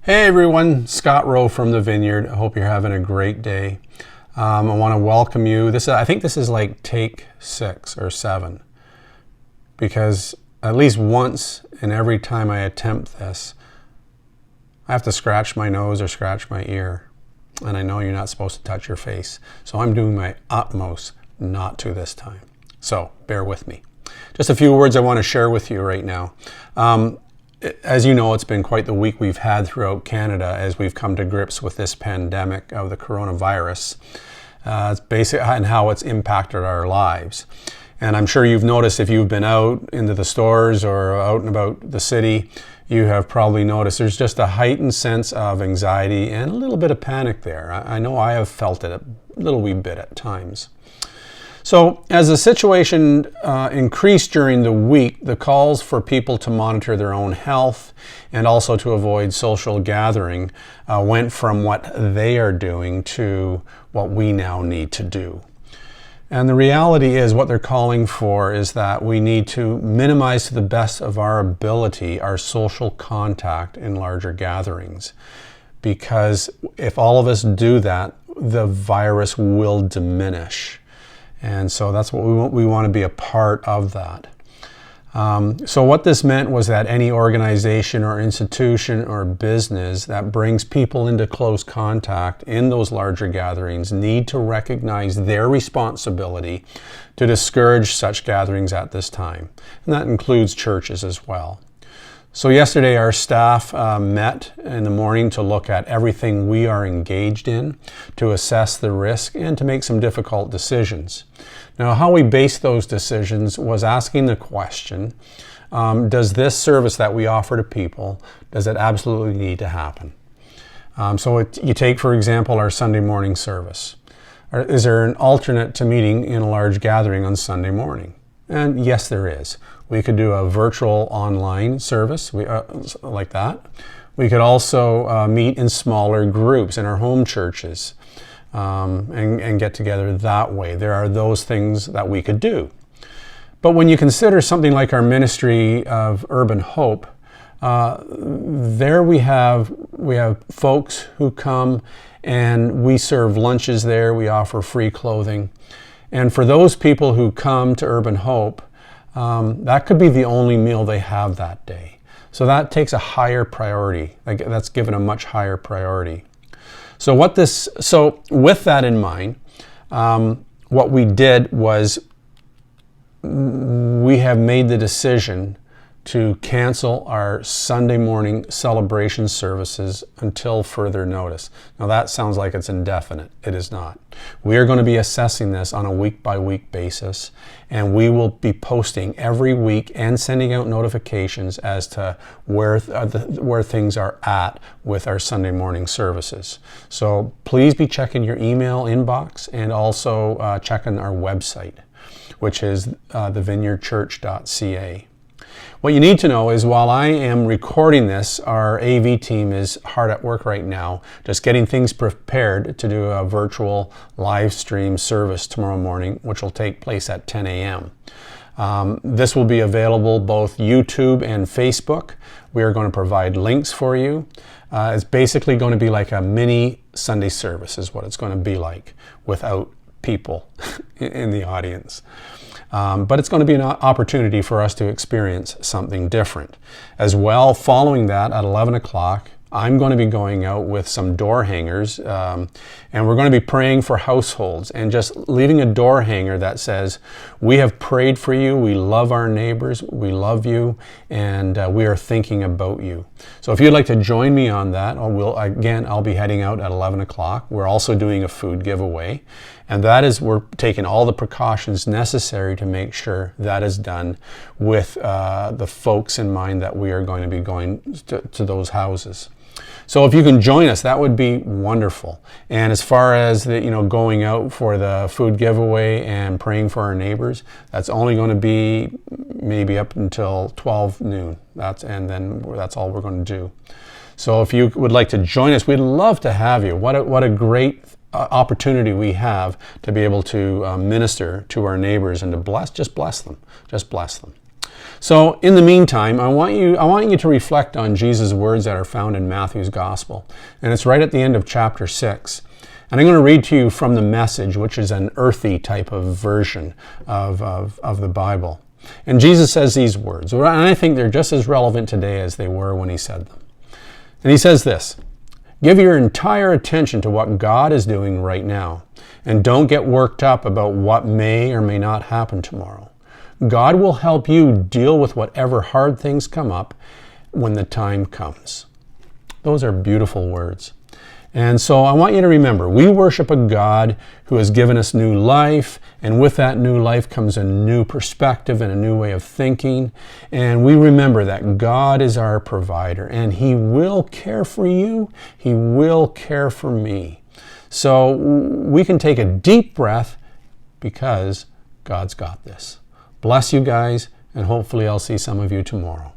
Hey everyone, Scott Rowe from the Vineyard. I hope you're having a great day. I want to welcome you. I think this is like take 6 or 7, because at least once in every time I attempt this, I have to scratch my nose or scratch my ear. And I know you're not supposed to touch your face, so I'm doing my utmost not to this time. So bear with me. Just a few words I want to share with you right now. As you know, it's been quite the week we've had throughout Canada as we've come to grips with this pandemic of the coronavirus. It's basically and how it's impacted our lives. And I'm sure you've noticed, if you've been out into the stores or out and about the city, you have probably noticed there's just a heightened sense of anxiety and a little bit of panic there. I know I have felt it a little wee bit at times. So as the situation increased during the week, the calls for people to monitor their own health and also to avoid social gathering went from what they are doing to what we now need to do. And the reality is, what they're calling for is that we need to minimize to the best of our ability our social contact in larger gatherings. Because if all of us do that, the virus will diminish. And so that's what we want to be a part of that. So what this meant was that any organization or institution or business that brings people into close contact in those larger gatherings need to recognize their responsibility to discourage such gatherings at this time. And that includes churches as well. So yesterday our staff met in the morning to look at everything we are engaged in, to assess the risk and to make some difficult decisions. Now, how we based those decisions was asking the question, does this service that we offer to people, does it absolutely need to happen? You take, for example, our Sunday morning service. Is there an alternate to meeting in a large gathering on Sunday morning? And yes, there is. We could do a virtual online service like that. We could also meet in smaller groups in our home churches and get together that way. There are those things that we could do. But when you consider something like our ministry of Urban Hope, there we have folks who come and we serve lunches there. We offer free clothing. And for those people who come to Urban Hope, that could be the only meal they have that day. So that takes a higher priority. That's given a much higher priority. So with that in mind, what we did was we have made the decision to cancel our Sunday morning celebration services until further notice. Now that sounds like it's indefinite. It is not. We are going to be assessing this on a week-by-week basis, and we will be posting every week and sending out notifications as to where things are at with our Sunday morning services. So please be checking your email inbox and also checking our website, which is thevineyardchurch.ca. What you need to know is, while I am recording this, our AV team is hard at work right now, just getting things prepared to do a virtual live stream service tomorrow morning, which will take place at 10 a.m. This will be available both YouTube and Facebook. We are going to provide links for you. It's basically going to be like a mini Sunday service is what it's going to be like, without people in the audience. But it's going to be an opportunity for us to experience something different. As well, following that at 11 o'clock, I'm going to be going out with some door hangers, and we're going to be praying for households and just leaving a door hanger that says, "We have prayed for you, we love our neighbors, we love you, and we are thinking about you." So if you'd like to join me on that, I'll be heading out at 11 o'clock. We're also doing a food giveaway, and that is, we're taking all the precautions necessary to make sure that is done with the folks in mind that we are going to be going to those houses. So if you can join us, that would be wonderful. And as far as going out for the food giveaway and praying for our neighbors, that's only going to be maybe up until 12 noon. And then that's all we're going to do. So if you would like to join us, we'd love to have you. What a great opportunity we have to be able to minister to our neighbors and to bless them. So in the meantime, I want you to reflect on Jesus' words that are found in Matthew's Gospel. And it's right at the end of chapter 6. And I'm going to read to you from the Message, which is an earthy type of version of the Bible. And Jesus says these words, and I think they're just as relevant today as they were when he said them. And he says this: give your entire attention to what God is doing right now, and don't get worked up about what may or may not happen tomorrow. God will help you deal with whatever hard things come up when the time comes. Those are beautiful words. And so I want you to remember, we worship a God who has given us new life, and with that new life comes a new perspective and a new way of thinking. And we remember that God is our provider, and He will care for you. He will care for me. So we can take a deep breath because God's got this. Bless you guys, and hopefully I'll see some of you tomorrow.